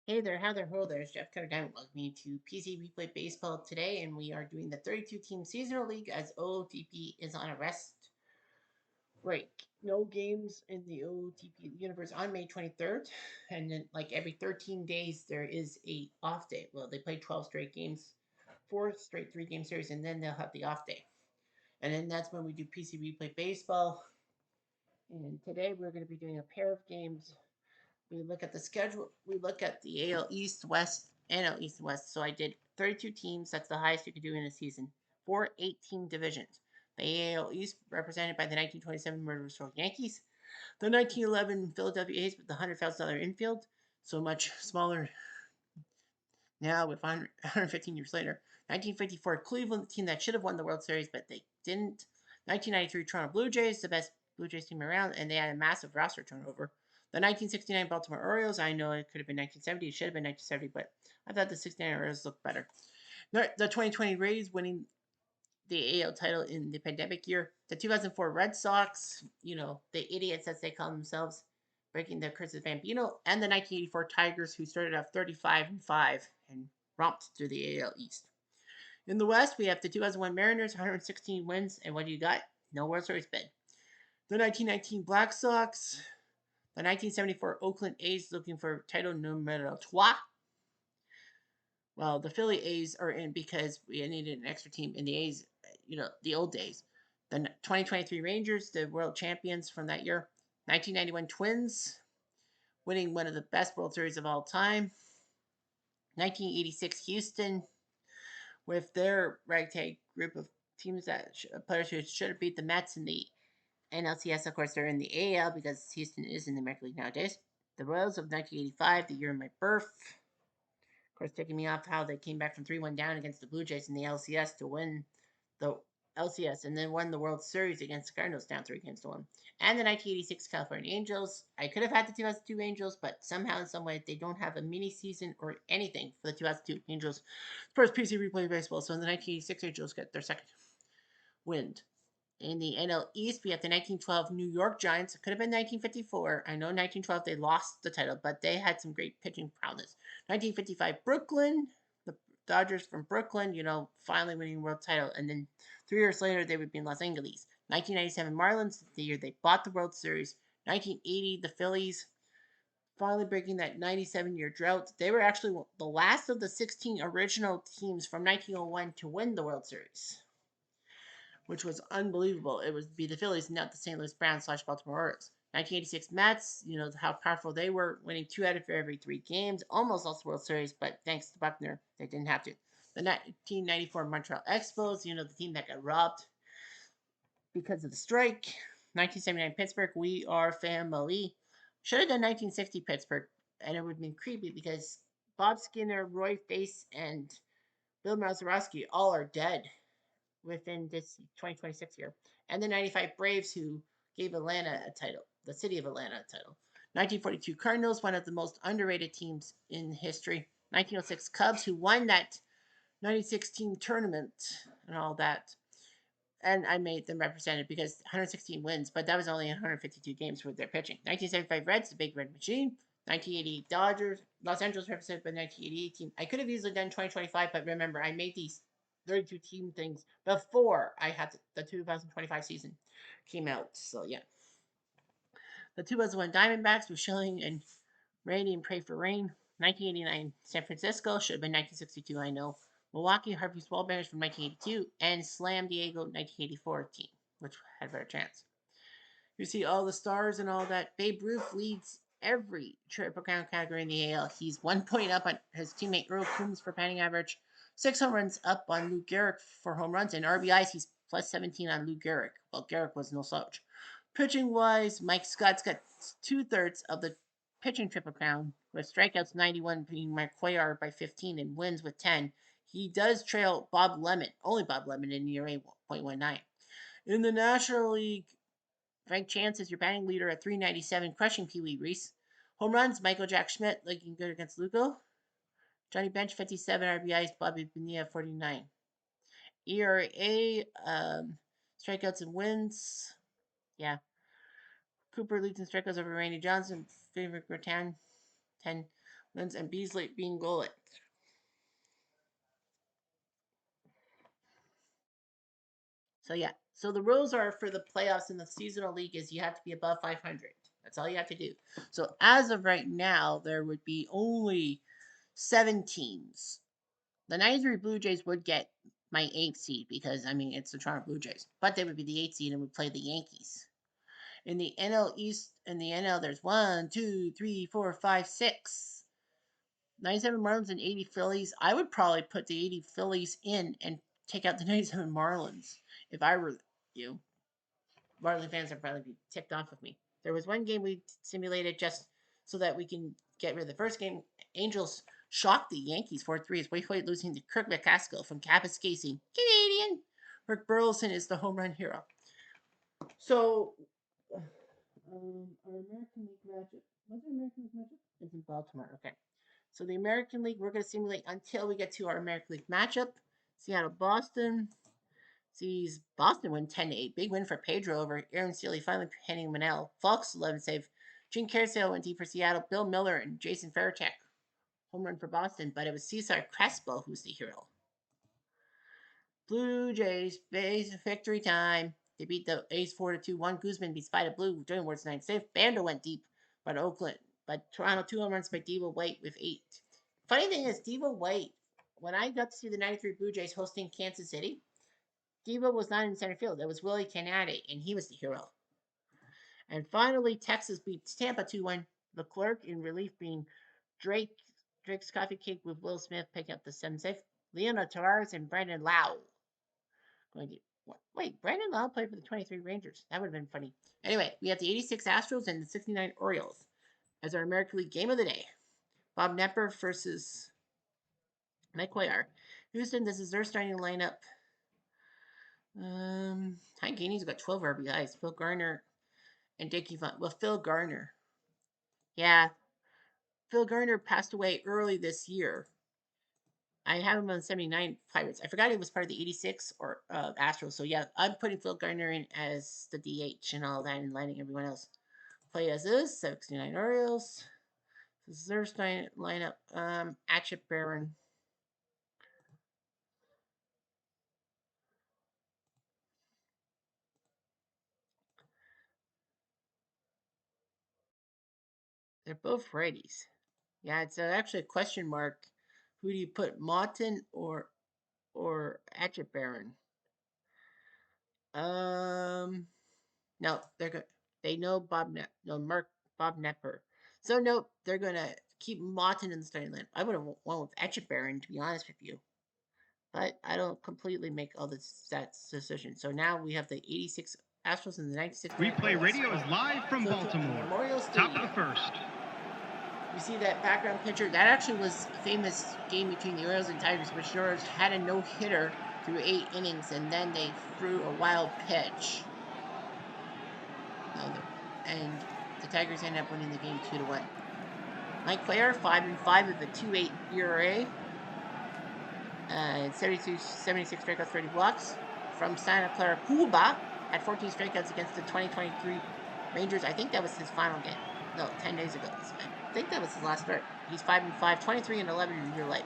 Hey there, how there, ho there. It's Jeff Cutter Diamond. Welcome you to PC Replay Baseball today, and we are doing the 32 team seasonal league as OTP is on a rest break. No games in the OTP universe on May 23rd, and then like every 13 days there is a off day. Well, they play 12 straight games, four straight 3 game series, and then they'll have the off day. And then that's when we do PC Replay Baseball. And today we're going to be doing a pair of games. We look at the schedule. We look at the AL East, West, NL East, West. So I did 32 teams. That's the highest you could do in a season. 4 8-team divisions. The AL East represented by the 1927 Murderers Row Yankees, the 1911 Philadelphia A's with the $100,000 infield, so much smaller now with 115 years later. 1954 Cleveland, the team that should have won the World Series, but they didn't. 1993 Toronto Blue Jays, the best Blue Jays team around, and they had a massive roster turnover. The 1969 Baltimore Orioles, I know it could have been 1970, it should have been 1970, but I thought the 69 Orioles looked better. The 2020 Rays winning the AL title in the pandemic year. The 2004 Red Sox, the idiots as they call themselves, breaking the curse of Bambino, and the 1984 Tigers, who started off 35-5 and romped through the AL East. In the West, we have the 2001 Mariners, 116 wins, and what do you got? No World Series bid. The 1919 Black Sox, the 1974 Oakland A's looking for title numero trois. Well, the Philly A's are in because we needed an extra team in the A's, the old days. The 2023 Rangers, the world champions from that year. 1991 Twins, winning one of the best World Series of all time. 1986 Houston, with their ragtag group of teams players who should have beat the Mets in the NLCS. Of course, they're in the AL because Houston is in the American League nowadays. The Royals of 1985, the year of my birth. Of course, taking me off how they came back from 3-1 down against the Blue Jays in the LCS to win the LCS and then won the World Series against the Cardinals down 3-1. And the 1986 California Angels. I could have had the 2002 Angels, but somehow, in some way, they don't have a mini season or anything for the 2002 Angels. First PC replay baseball. So the 1986 Angels get their second win. In the NL East, we have the 1912 New York Giants. It could have been 1954. I know 1912 they lost the title, but they had some great pitching prowess. 1955 Brooklyn, the Dodgers from Brooklyn, finally winning world title. And then 3 years later, they would be in Los Angeles. 1997 Marlins, the year they bought the World Series. 1980 the Phillies, finally breaking that 97-year drought. They were actually the last of the 16 original teams from 1901 to win the World Series, which was unbelievable. It would be the Phillies, not the St. Louis Browns / Baltimore Orioles. 1986 Mets, how powerful they were, winning 2 out of every 3 games, almost lost the World Series, but thanks to Buckner, they didn't have to. The 1994 Montreal Expos, the team that got robbed because of the strike. 1979 Pittsburgh, we are family. Should have done 1960 Pittsburgh, and it would have been creepy because Bob Skinner, Roy Face, and Bill Mazeroski all are dead within this 2026 year. And the 95 Braves, who gave Atlanta a title, the city of Atlanta a title. 1942 Cardinals, one of the most underrated teams in history. 1906 Cubs, who won that 2016 tournament and all that. And I made them represented because 116 wins, but that was only 152 games with their pitching. 1975 Reds, the Big Red Machine. 1988 Dodgers, Los Angeles represented by the 1988 team. I could have easily done 2025, but remember, I made these 32 team things before I had the 2025 season came out. So, yeah. The 2001 Diamondbacks with Schilling and Rainey and Pray for Rain. 1989 San Francisco, should have been 1962, I know. Milwaukee Harvey's Wallbangers from 1982, and Slam Diego 1984 team, which had a better chance. You see all the stars and all that. Babe Ruth leads every Triple Crown category in the AL. He's 1 point up on his teammate Earl Coombs for batting average, 6 home runs up on Lou Gehrig for home runs, and RBIs he's plus 17 on Lou Gehrig. Well, Gehrig was no slouch. Pitching wise, Mike Scott's got 2/3 of the pitching Triple Crown, with strikeouts 91 being Mike Cuellar by 15 and wins with 10. He does trail Bob Lemon, only Bob Lemon in ERA 0.19. In the National League, Frank Chance is your batting leader at 397, crushing Pee Wee Reese. Home runs, Michael Jack Schmidt looking good against Lugo. Johnny Bench, 57 RBIs, Bobby Bonilla, 49. ERA, strikeouts and wins. Yeah. Cooper leads in strikeouts over Randy Johnson, favorite Rattan, 10. And Beasley being goalie. So yeah. So the rules are for the playoffs in the seasonal league is you have to be above 500. That's all you have to do. So as of right now, there would be only 7 teams. The 93 Blue Jays would get my 8th seed because I mean it's the Toronto Blue Jays, but they would be the 8th seed and would play the Yankees. In the NL East, in the NL, there's 1, 2, 3, 4, 5, 6. 97 Marlins and 80 Phillies. I would probably put the 80 Phillies in and take out the 97 Marlins if I were you. Marlins fans would probably be ticked off with me. There was one game we simulated just so that we can get rid of the first game. Angels shocked the Yankees 4-3 as Wade White losing to Kirk McCaskill from Kapuskasing. Canadian. Rick Burleson is the home run hero. So, our American League matchup. What's our American League matchup? It's in Baltimore. Okay. So the American League, we're going to simulate until we get to our American League matchup. Seattle, Boston. Sees Boston win 10-8. Big win for Pedro over Aaron Sealy, finally pinning Manel. Fox 11 save. Gene Carsale went deep for Seattle. Bill Miller and Jason Varitek home run for Boston, but it was Cesar Crespo who's the hero. Blue Jays base victory time. They beat the A's 4-2. Juan Guzman beats Spida Blue during Ward's 9th save. Bando went deep, but Oakland. But Toronto 2 home runs by Diva White with 8. Funny thing is, Diva White, when I got to see the 93 Blue Jays hosting Kansas City, Diva was not in center field. It was Willie Canady, and he was the hero. And finally, Texas beats Tampa 2-1. Leclerc in relief being Drake's coffee cake with Will Smith picking up the 7th save. Leonard Tavares and Brandon Lau. Wait, Brandon Lau played for the 23 Rangers. That would have been funny. Anyway, we have the 86 Astros and the 69 Orioles as our American League game of the day. Bob Knepper versus Mike Cuellar. Houston, this is their starting lineup. Hank Gainey's got 12 RBIs. Phil Garner and Dickie Von. Well, Phil Garner. Yeah. Phil Garner passed away early this year. I have him on the 79 Pirates. I forgot he was part of the 86 or Astros. So yeah, I'm putting Phil Garner in as the DH and all that and letting everyone else play as is. 69 Orioles. This is their starting lineup. Atchip Barron. They're both righties. Yeah, it's actually a question mark. Who do you put, Mautin or Atchip Barron? No, they're good. They know Bob Knepper. So nope, they're gonna keep Mautin in the starting line. I would have won with Etchett Barron, to be honest with you, but I don't completely make all the stats decisions. So now we have the 86 Astros and the 96. Replay Radio is live from Baltimore. Memorial Stadium. Top of the first. You see that background picture? That actually was a famous game between the Orioles and Tigers, which the Orioles had a no-hitter through 8 innings, and then they threw a wild pitch. And the Tigers ended up winning the game 2-1. Mike Cuellar, 5-5 with a 2.8 ERA, and 76 strikeouts, 30 walks. From Santa Clara, Cuba had 14 strikeouts against the 2023 Rangers. I think that was his final game. No, 10 days ago. I think that was his last start. He's 5-5, 23-11 in real life.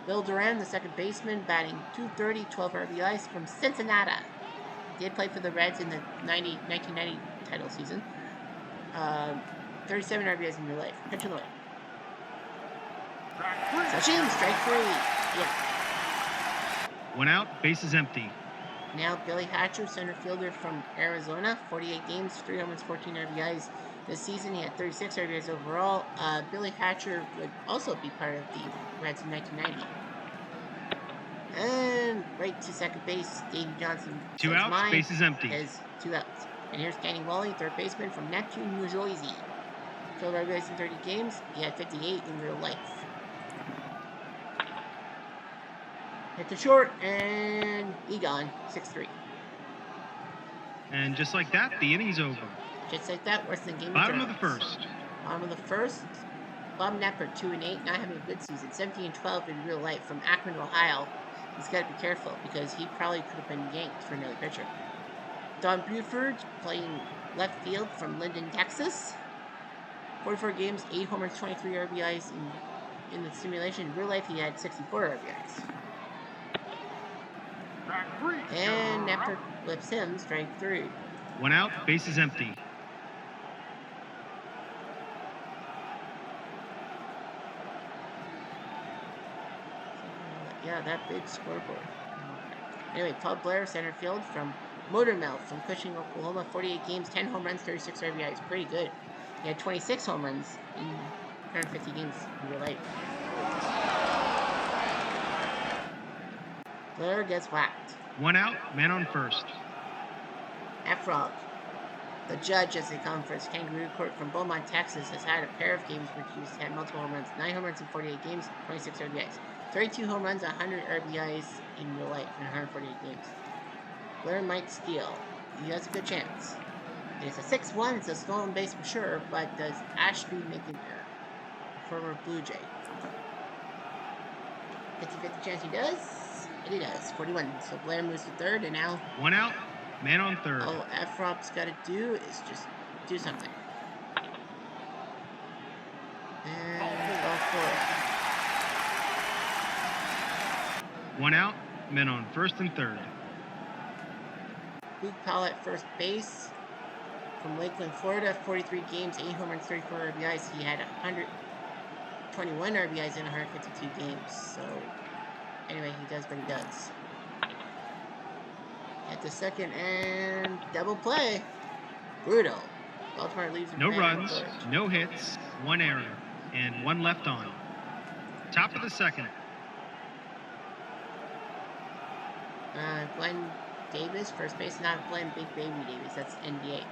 Bill Duran, the second baseman, batting .230, 12 RBIs from Cincinnati. He did play for the Reds in the 1990 title season. 37 RBIs in real life. Pitch away. Sachin, strike 3. Yeah. One out, bases empty. Now Billy Hatcher, center fielder from Arizona, 48 games, 3 home runs, 14 RBIs. This season he had 36 RBIs overall. Billy Hatcher would also be part of the Reds in 1990. And right to second base, Davey Johnson. 2 outs, bases empty. Is 2 outs. And here's Kenny Wally, third baseman from Neptune, New Jersey. 12 RBIs in 30 games. He had 58 in real life. Hit the short, and he gone. 6-3. And just like that, the inning's over. Just like that, worse than game. Bottom of the first. Bottom of the first. Bob Knepper, 2-8, not having a good season. 17-12 in real life from Akron, Ohio. He's got to be careful because he probably could have been yanked for another pitcher. Don Buford playing left field from Linden, Texas. 44 games, 8 homers, 23 RBIs in in the simulation. In real life, he had 64 RBIs. And after flips him, strike 3. 1 out, bases empty. Yeah, that big scoreboard. Anyway, Paul Blair, center field from Motormouth from Cushing, Oklahoma. 48 games, 10 home runs, 36 RBIs. Pretty good. He had 26 home runs in 150 games in real life. Blair gets whacked. 1 out, man on first. Efrog, the judge, as they call him for his Kangaroo Court from Beaumont, Texas, has had a pair of games where he's had multiple home runs. 9 home runs in 48 games, 26 RBIs. 32 home runs, 100 RBIs in real life in 148 games. Blair might steal. He has a good chance. It's a 6-1, it's a stolen base for sure, but does Ashby make an error? Former Blue Jay. 50-50 chance he does, and he does. 41. So Blair moves to third, and now 1 out, man on third. all Efrog's got to do is just do something. And all 4. 1 out, men on first and third. Luke Powell at first base from Lakeland, Florida. 43 games, 8 home runs, 34 RBIs. He had 121 RBIs in 152 games. So, anyway, he does what he does. At the second and double play. Brutal. Baltimore leaves. No runs, no hits, 1 error, and 1 left on. Top of the second. Glenn Davis, first base, not Glenn Big Baby Davis, that's NBA.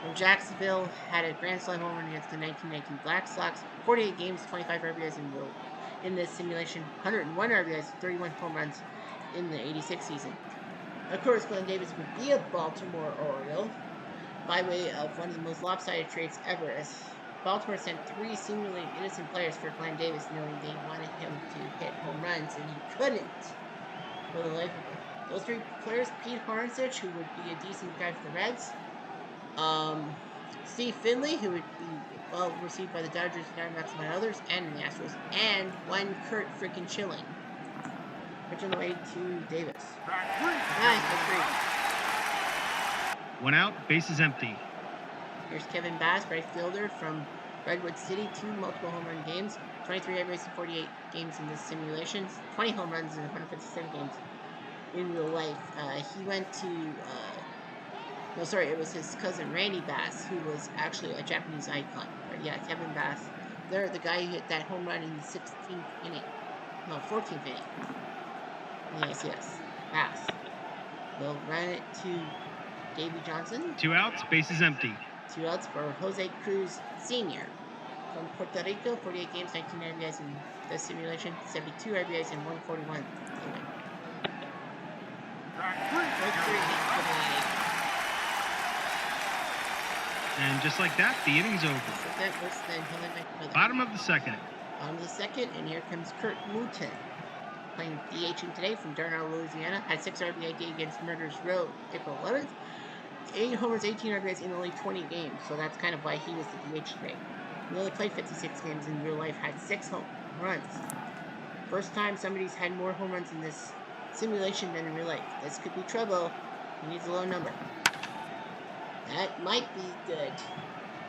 From Jacksonville, had a grand slam home run against the 1919 Black Sox. 48 games, 25 RBIs in this simulation. 101 RBIs, 31 home runs in the 86 season. Of course, Glenn Davis would be a Baltimore Oriole by way of one of the most lopsided trades ever, as Baltimore sent 3 seemingly innocent players for Glenn Davis, knowing they wanted him to hit home runs, and he couldn't for the life of him. Those 3 players, Pete Hornacek, who would be a decent guy for the Reds, Steve Finley, who would be well received by the Dodgers, Diamondbacks, and others, and the Astros, and one Kurt freaking Schilling. Pitch on the way to Davis. Nice, for 3. 1 out, bases empty. Here's Kevin Bass, right fielder from Redwood City, 2 multiple home run games, 23 RBIs in 48 games in this simulation, 20 home runs in 157 games in real life. He went to, it was his cousin Randy Bass, who was actually a Japanese icon. But yeah, Kevin Bass. They're the guy who hit that home run in the 16th inning. No, 14th inning. Yes. Bass. They'll run it to Davey Johnson. 2 outs, bases empty. 2 outs for Jose Cruz Sr. from Puerto Rico. 48 games, 19 RBIs in the simulation. 72 RBIs in 141. And just like that, the inning's over. Bottom of the second. Bottom of the second, and here comes Kurt Wooten, playing DH today from Darnell, Louisiana. Had 6 RBI day against Murderers Row, April 11th. 8 homers, 18 RBIs in only 20 games, so that's kind of why he was the DH today. He only played 56 games in real life, had 6 home runs. First time somebody's had more home runs in this simulation than in real life. This could be trouble. He needs a low number. That might be good.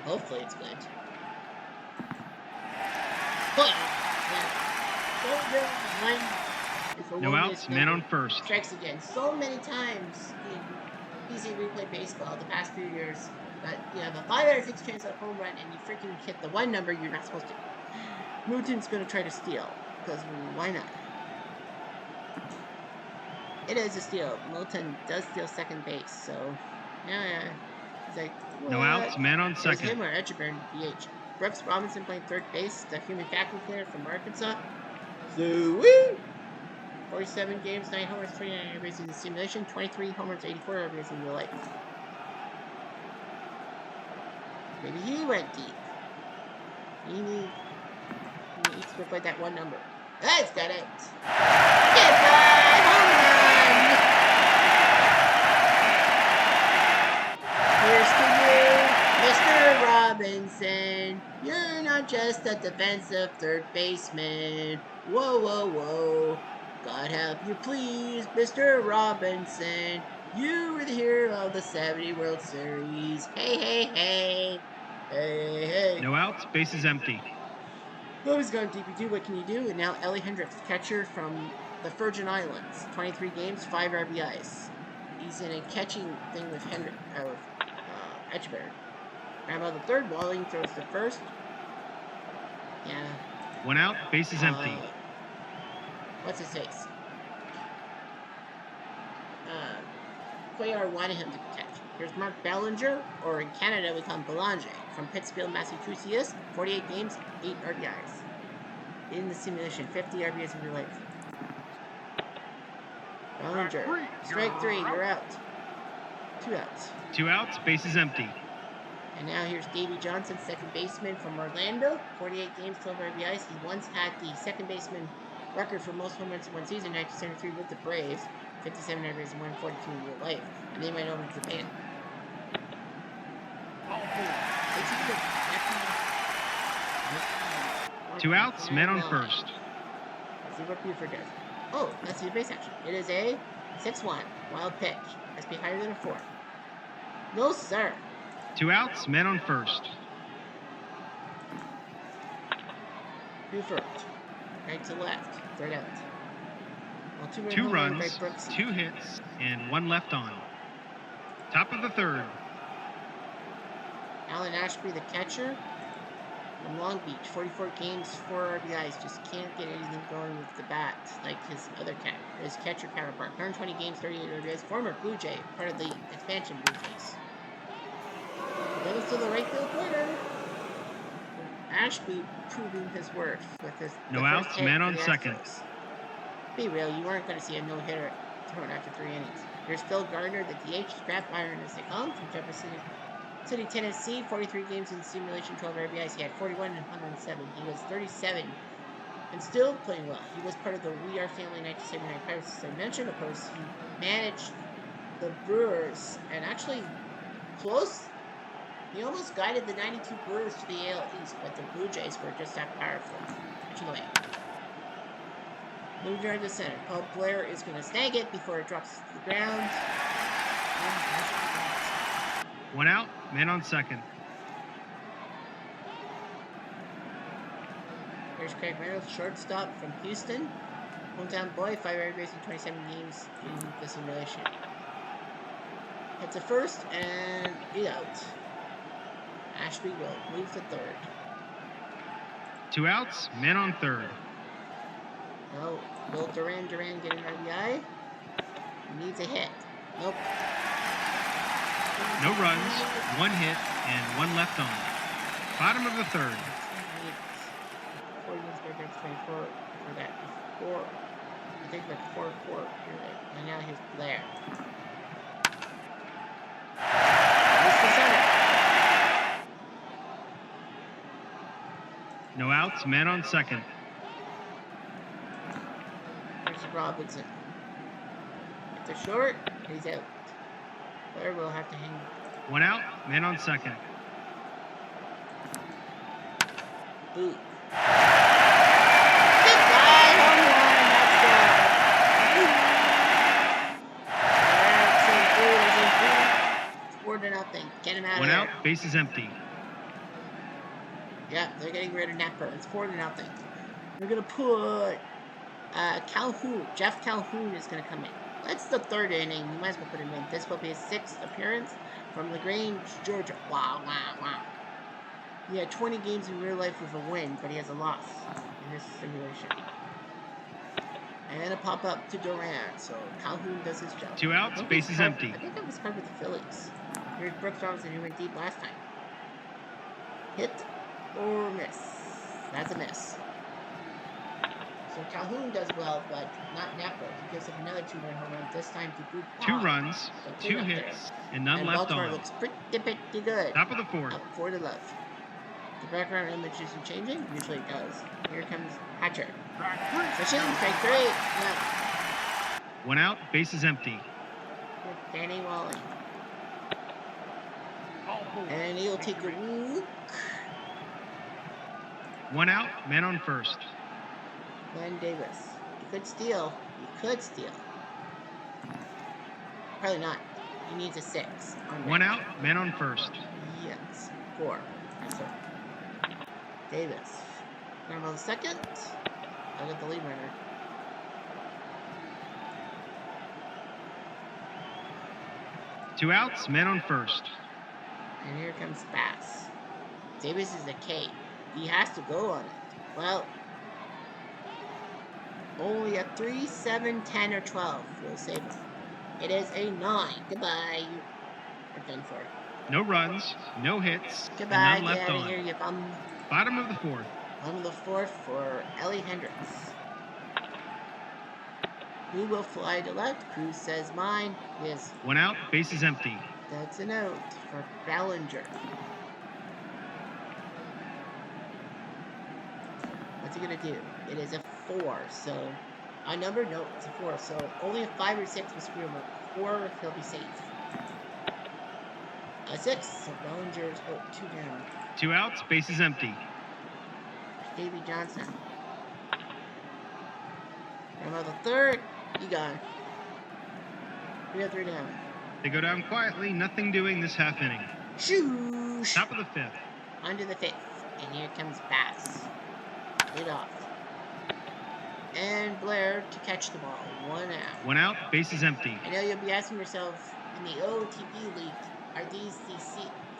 Hopefully it's good. No outs, man on first. Strikes again. So many times in PC Replay Baseball the past few years that you have a 5 out of 6 chance at a home run and you freaking hit the one number you're not supposed to. Wooten's going to try to steal, because why not? It is a steal. Moulton does steal second base, so yeah. He's like, what? No outs, man on second. Him or Etcheburn, DH. Brooks Robinson playing third base, the human vacuum cleaner from Arkansas. So, woo! 47 games, 9 homers, 29 RBIs in the simulation, 23 homers, 84 RBIs in real life. Maybe he went deep. He needs to play that one number. That's got it. Goodbye, home run! Here's to you, Mr. Robinson. You're not not just a defensive third baseman. Whoa, whoa, whoa. God help you, please, Mr. Robinson. You were the hero of the 70 World Series. Hey, hey, hey. Hey, hey. No outs, bases empty. Oh, he's gone DP2. What can you do? And now Ellie Hendricks, catcher from the Virgin Islands. 23 games, 5 RBIs. He's in a catching thing with Etcheberry. Grab out the third. Walling throws the first. Yeah. 1 out, bases empty. What's his face? Cuellar wanted him to catch. Here's Mark Bellinger, or in Canada we call him Belanger, from Pittsfield, Massachusetts. 48 games, 8 RBIs. In the simulation, 50 RBIs in real life. Bellinger, strike 3, you're out. 2 outs. 2 outs, bases empty. And now here's Davey Johnson, second baseman from Orlando. 48 games, 12 RBIs. He once had the second baseman record for most home runs in one season, 1973 with the Braves. 57 RBIs and 142 in real life. And then he went over to Japan. 2 outs, men on first. Let's see what Buford does. Oh, let's see the base action. It is a 6-1 wild pitch. Must be higher than a 4. No, sir. 2 outs, men on first. Buford, right to left, third out. Well, 2 runs, 2 hits, and 1 left on. Top of the third. Alan Ashby, the catcher from Long Beach, 44 games, 4 RBIs. Just can't get anything going with the bat like his catcher counterpart. 120 games, 38 RBIs. Former Blue Jay, part of the expansion Blue Jays. Goes to the right field corner. Ashby proving his worth with his. No outs, man on second. Be real, you weren't going to see a no-hitter thrown after 3 innings. Here's Phil Gardner, the DH, scrap iron as they call him, from Jefferson City, Tennessee. 43 games in the simulation, 12 RBIs. He had 41 and 107. He was 37 and still playing well. He was part of the We Are Family 1979 Pirates, as I mentioned. Of course, he managed the Brewers and actually close. He almost guided the 92 Brewers to the AL East, but the Blue Jays were just that powerful. Pitching away. Moving toward the center. Paul Blair is going to snag it before it drops to the ground. 1 out, man on second. Here's Craig Reynolds, shortstop from Houston. Hometown boy, 5 RBIs in 27 games in the simulation. Hits a first and 8 out. Ashby will move to third. 2 outs, men on third. No, will Duran get an RBI? He needs a hit. Nope. No runs, 1 hit, and 1 left on. Bottom of the third. 4 games, 24 for that. Before, I think like 4-4 period. And now here's Blair. No outs, man on second. Here's Robinson. If they're short, he's out. Blair will have to hang. 1 out, man on second. Boot. Goodbye, home run. Let's go. 4-0. Get him out of 1 there. out, base is empty. Yeah, they're getting rid of Napper. It's 4-0. They're gonna put Calhoun. Jeff Calhoun is gonna come in. That's the 3rd inning. You might as well put him in. This will be his 6th appearance from LaGrange, Georgia. Wow. He had 20 games in real life with a win, but he has a loss in this simulation. And a pop up to Duran, so Calhoun does his job. 2 outs, base is empty. I think that was covered with the Phillies. Here's Brooks Robinson, who went deep last time. Hit or miss. That's a miss. So Calhoun does well, but not Napper. He gives up another 2-run home run, this time to Boot. 2 runs, 2 hits, and none left Baltimore on. looks pretty good. Top of the 4th. Up 4-0. The background image isn't changing. Usually it does. Here comes Hatcher. Switching, strike 3. No. 1 out, base is empty. Danny Walling. And he'll take a walk. One out, man on first. Glenn Davis. You could steal. You could steal. Probably not. He needs a 6. One out, man on first. Yes. 4. Yes, sir. Davis. Grandma the second. I'll get the lead runner. Two outs, man on first. And here comes Bass. Davis is a K. He has to go on it. Well, only a 3, 7, 10, or 12 will save him. It is a 9. Goodbye. You're done for. No runs, no hits, Goodbye. and none left Get out of on. here, you bum. Bottom of the fourth. Bottom of the fourth for Ellie Hendricks. Who will fly to left? Cruz says mine is. One out, base is empty. That's a note for Bellinger. What's he gonna do? It is a 4, so a number? No, it's a 4. So only a 5 or 6 will screw him. 4, he'll be safe. A 6, so Bellinger's 2 down. Two outs, base is empty. Davey Johnson. Grandma the third, you gone. 3 up, 3 down. They go down quietly, nothing doing this half inning. Shoosh! Top of the fifth. Onto the 5th, and here comes Bass. Lead off. And Blair to catch the ball. 1 out. One out, base is empty. I know you'll be asking yourself, in the OTP League, are these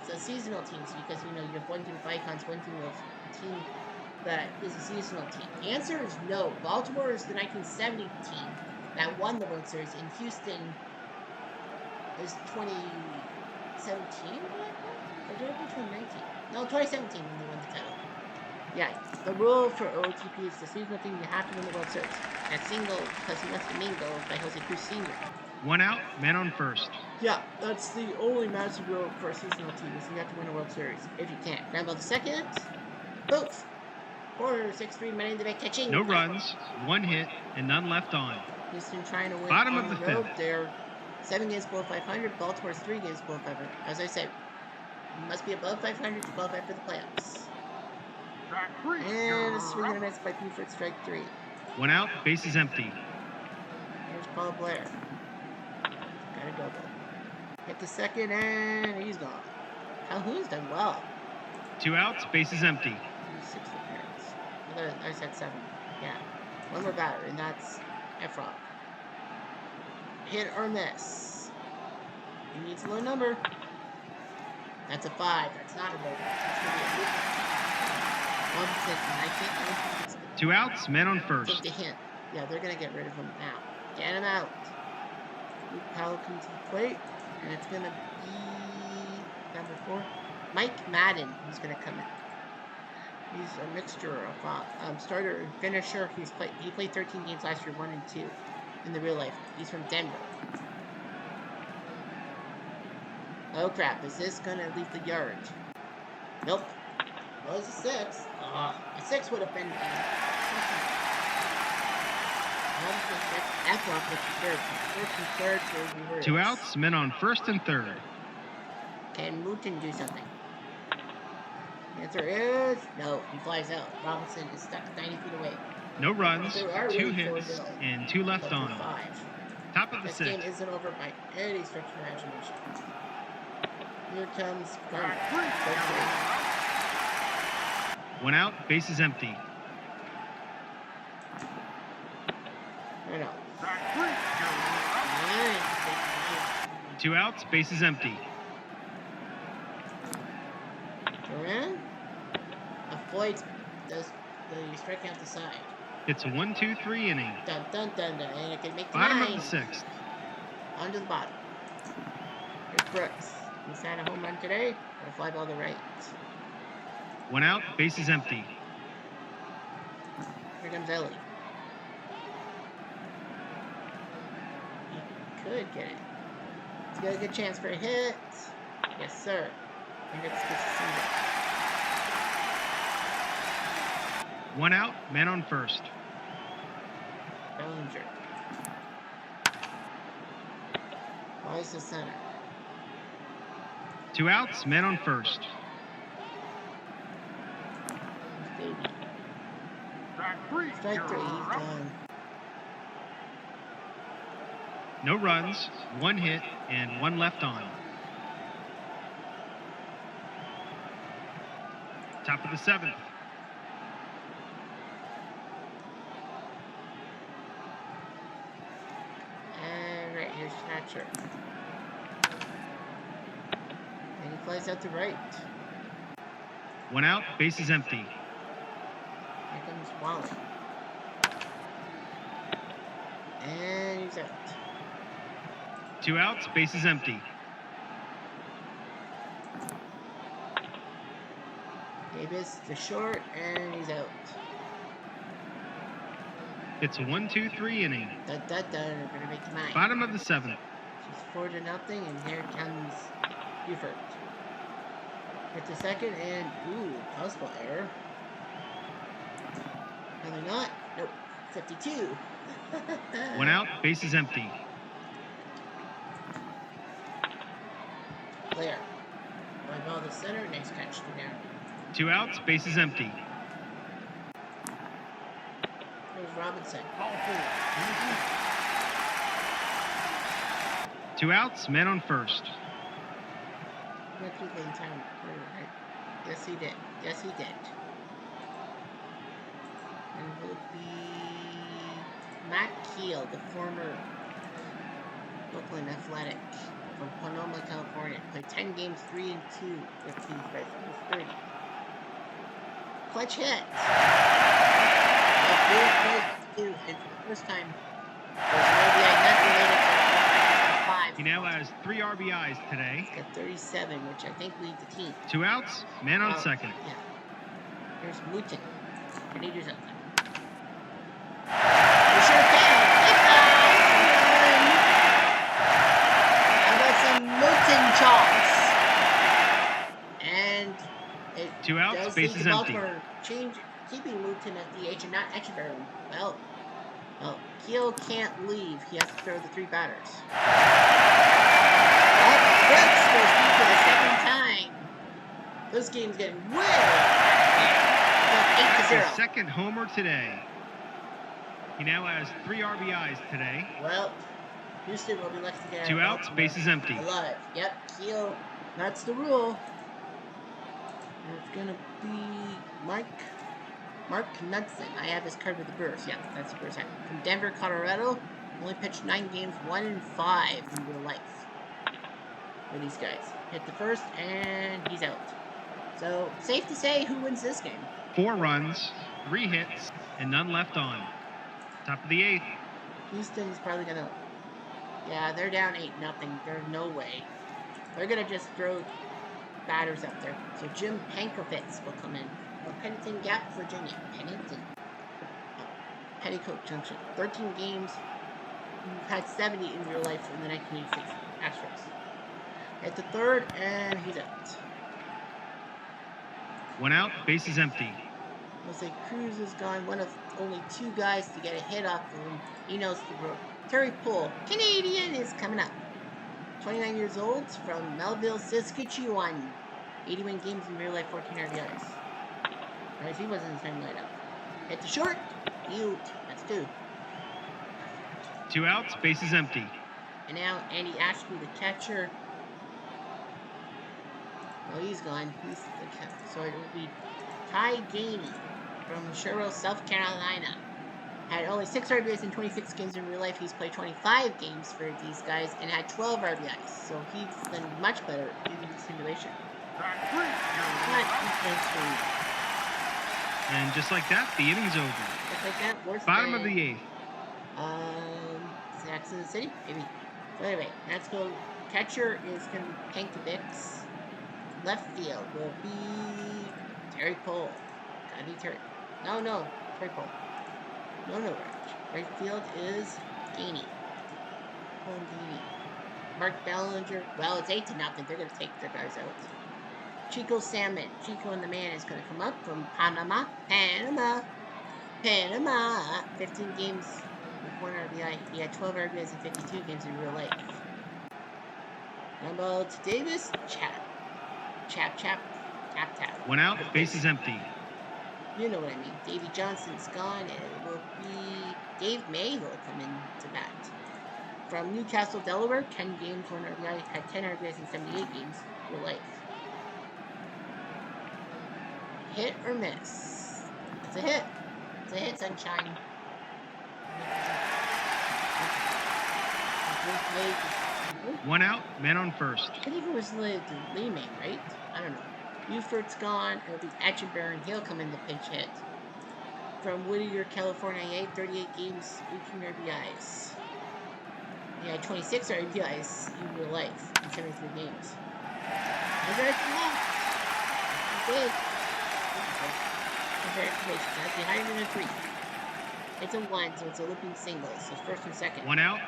the seasonal teams? Because, you have one team of icons, one team of a team that is a seasonal team. The answer is no. Baltimore is the 1970 team that won the World Series, and Houston is 2017, or did it be 2019? No, 2017 when they won the title. Yeah, the rule for OTP is the seasonal team, you have to win the World Series. That's single because he must be mingle by Jose Cruz Sr. One out, man on first. Yeah, that's the only massive rule for a seasonal team is you have to win a World Series. If you can't. Rambo the second. Booth. 4-6-3, money in the back catching. No runs, 1 hit, and none left on. Houston trying to win Bottom on of the road. fifth. They're 7 games below 500. Baltimore's 3 games below 500. As I said, you must be above 500 to qualify for the playoffs. And a swing and a miss by Buford, strike 3. One out, base is empty. Here's Paul Blair. Got a double. Hit the second, and he's gone. Calhoun's done well. 2 outs, base is empty. 6 appearance. I said 7. Yeah. One more batter, and that's Efron. Hit or miss. He needs a low number. That's a 5. That's not a low number. That's going to be a loop. 2 outs, man on first. Take the hint. Yeah, they're going to get rid of him now. Get him out. Luke Powell comes to the plate, and it's going to be number 4. Mike Madden, who's going to come in. He's a mixture of starter and finisher. He played 13 games last year, 1 and 2 in the real life. He's from Denver. Oh crap! Is this gonna leave the yard? Nope. Well, it's a 6. A 6 would have been. That's off with the third. First and third for reverse. 2 outs, men on first and third. Can Wooten do something? The answer is no. He flies out. Robinson is stuck 90 feet away. No runs, 2 hits, and 2 left on. 5. Top of the This game 6th. isn't over by any stretch of imagination. Here comes Garner. 1 out, base is empty. No, no. 2 outs, base is empty. Duran avoids the striking out the side. It's a 1-2-3 inning. Dun dun dun dun, and it can make the Bottom 9. of the 6th. Onto the bottom. Here's Brooks. He's had a home run today, and a fly ball to right. 1 out, base is empty. Here comes Ellie. He could get it. He's got a good chance for a hit. Yes, sir. Hendricks gets a single. 1 out, man on first. Bellinger. Flies to center. 2 outs, man on first. Here's Davey. Strike 3. He's gone. No runs, 1 hit, and 1 left on. Top of the 7th. And right here's Snatcher. And he flies out to right. 1 out, bases empty. Here comes Wally. And he's out. 2 outs, bases empty. Davis to short, and he's out. It's a 1-2-3 inning. They're gonna make the 9. Bottom of the 7th. She's 4-0, and here comes Buford. Hit the second, and ooh, possible error. No, they're not. Nope. 52. 1 out, bases empty. Blair. Fly ball to center. Nice catch to down. 2 outs, bases empty. There's Robinson. 2 outs, men on first. Went through the entire quarter, right? Yes, he did. Yes, he did. And will be Matt Keel, the former Brooklyn Athletic from Sonoma, California. Played 10 games, 3-2 with these guys. He was 30. Clutch hit. And for the first time, there's an RBI not related to 5. He now has 3 RBIs today. He's got 37, which I think leads the team. 2 outs, man on second. Yeah. Here's Mooten. Can he do something? We sure can. How about some Mooten chops? And it 2 outs, does bases lead to empty. Baltimore keeping Mooten at DH and not Echeverry. Well, Keel can't leave. He has to throw the 3 batters. Brooks goes deep for the second time. This game's getting way His 8-0. second homer today. He now has 3 RBIs today. Well, Houston will be lucky to get 2 out of outs, Baltimore bases empty. alive. Yep, Keel. That's the rule. And it's gonna be Mark Knudsen. I have his card with the Brewers. Yeah, that's the Brewers. From Denver, Colorado. Only pitched 9 games, 1-5 in real life. For these guys. Hit the first, and he's out. So, safe to say who wins this game. 4 runs, 3 hits, and none left on. Top of the 8th. Houston's probably gonna... Yeah, they're down 8-0. There's no way. They're gonna just throw batters up there. So Jim Pankovitz will come in. From Pennington Gap, Virginia. Pennington. Petticoat Junction. 13 games. We've had 70 in real life in the 1986 Astros. At the third, and he's out. 1 out, bases empty. Jose Cruz is gone. One of only 2 guys to get a hit off of him. He knows the road. Terry Poole, Canadian, is coming up. 29 years old, from Melville, Saskatchewan. 81 games in real life, 14 RBIs. Alright, he wasn't in the same lineup. Hit the short. Mute. That's 2. 2 outs, bases empty. And now Andy Ashby, the catcher. Oh, he's gone. He's the catcher. So it will be Ty Gainey from Sherrill, South Carolina. Had only 6 RBIs in 26 games in real life. He's played 25 games for these guys and had 12 RBIs. So he's been much better in the simulation. And just like that, the inning's over. Just like that, worse Bottom than, of the 8th. Jackson City, maybe. So anyway, let's go. Catcher is going to be Pankovitz. Left field will be Terry Poole. Gotta be Terry. No, Terry Poole. No, right field is Gainey. Poole Gainey. Mark Bellinger. Well, it's 8-0. They're going to take their guys out. Chico Salmon. Chico and the man is going to come up from Panama. 15 games with 1 RBI. He had 12 RBIs in 52 games in real life. Number to Davis. Chap. 1 out, bases empty. You know what I mean. Davy Johnson's gone, and it will be Dave Mayhill come in to bat. From Newcastle, Delaware, 10 games, 1 RBI, had 10 RBIs in 78 games, real life. Hit or miss? It's a hit. It's a hit, sunshine. One out, men on first. I think it was Lee Main, right? I don't know. Buford's gone. It'll be Etchenberry. He'll come in the pinch hit. From Whittier, California, 38 games, 18 RBIs. He had 26 RBIs in real life in 73 games. Congratulations! He did. Congratulations. That's behind in a 3. It's a 1, so it's a looping single. So first and second. One out,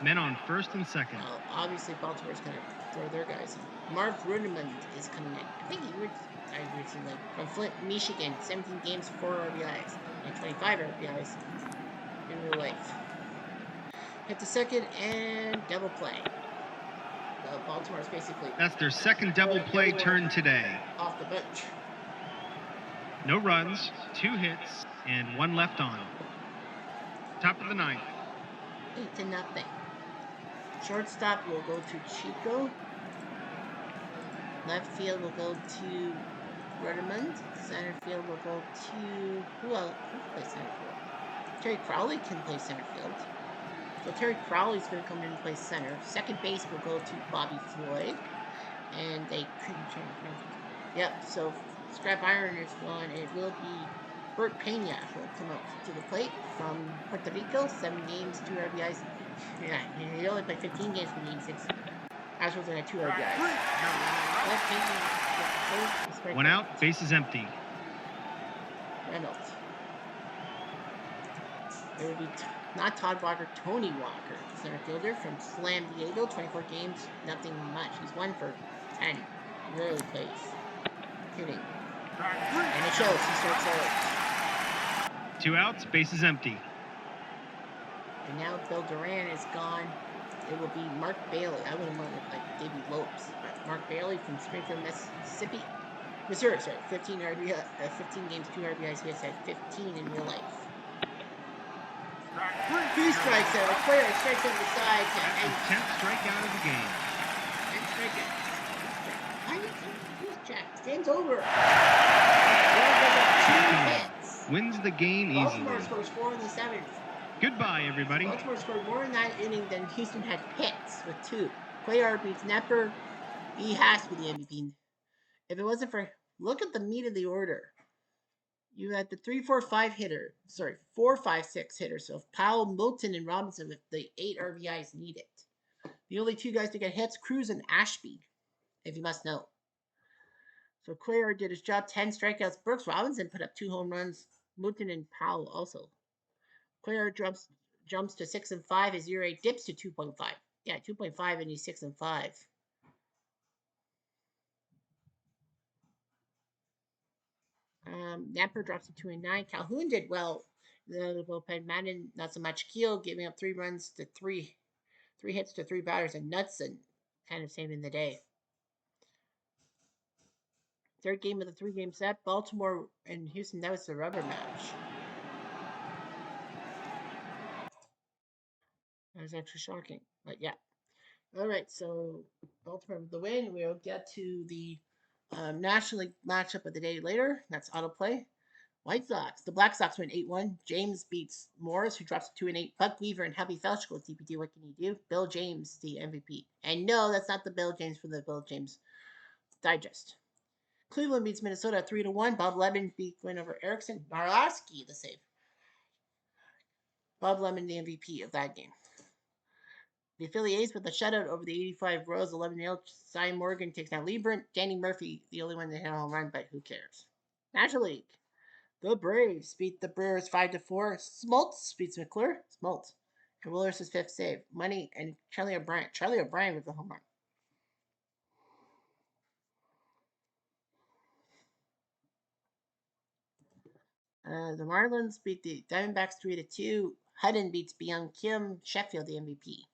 men on first and second. Well, obviously Baltimore's going to throw their guys in. Marv Ruderman is coming in. I think he retired recently. From Flint, Michigan, 17 games, 4 RBIs. He had 25 RBIs in real life. Hit the second and double play. Baltimore's basically... That's their second double play turn today. Off the bench. No runs, 2 hits, and 1 left on. Top of the 9th. 8-0. Shortstop will go to Chico. Left field will go to Ruddermund. Center field will go to... Who else? Who plays center field? Terry Crowley can play center field. So Terry Crowley's going to come in and play center. Second base will go to Bobby Floyd. And they couldn't change. Yep, so Scrap Iron is gone. It will be Bert Pena will come up to the plate from Puerto Rico. 7 games, 2 RBIs. Yeah, he only played 15 games for the 86. Astros had 2 RBIs. One out, base is empty. Reynolds. It would be not Todd Walker, Tony Walker, center fielder from Slam Diego. 24 games, nothing much. He's 1 for 10. He rarely plays. Hitting. And it shows. He starts out. 2 outs, base is empty. And now Bill Duran is gone. It will be Mark Bailey. I wouldn't want to look like Davey Lopes. But Mark Bailey from Springfield, Mississippi. Missouri, sorry. 15 games, 2 RBIs. He has had 15 in real life. 2 strikes out. Player strikes out the side. And 10th strikeout of the game. 10 strikeouts. I need to check. Game's over. 2 hits. Wins the game easily. Baltimore scores 4 in the 7th. Goodbye, everybody. Baltimore scored more in that inning than Houston had hits with 2. Cuellar beats Knepper. He has to be the MVP. If it wasn't for... Look at the meat of the order. You had the 3-4-5 hitter. Sorry, 4-5-6 hitters. So Powell, Moulton, and Robinson with the 8 RBIs needed. The only 2 guys to get hits, Cruz and Ashby, if you must know. So Cuellar did his job. 10 strikeouts. Brooks Robinson put up 2 home runs. Moulton and Powell also. Cuellar jumps to 6-5. His ERA dips to 2.5. Yeah, 2.5, and he's 6-5. Knapper drops to 2-9. Calhoun did well. The bullpen. Madden not so much. Keel giving up 3 runs to 3 hits to 3 batters, and Knudsen kind of saving the day. Third game of the 3-game set. Baltimore and Houston. That was the rubber match. That was actually shocking, but yeah. All right, so Baltimore with the win. We'll get to the National League matchup of the day later. That's autoplay. White Sox. The Black Sox win 8-1. James beats Morris, who drops to 2-8. Buck Weaver and Happy Felch go DPT. What can he do? Bill James, the MVP. And no, that's not the Bill James from the Bill James Digest. Cleveland beats Minnesota 3-1. Bob Lemon beat win over Erickson. Barlowski, the save. Bob Lemon, the MVP of that game. The Philly A's with a shutout over the 85 Royals, 11-0. Cy Morgan takes down Liebrant. Danny Murphy, the only one that hit a home run, but who cares? National League. The Braves beat the Brewers 5-4. Smoltz beats McClure. Smoltz. And Willis' 5th save. Money and Charlie O'Brien. Charlie O'Brien with the home run. The Marlins beat the Diamondbacks 3-2. Hudden beats Byung Kim. Sheffield, the MVP.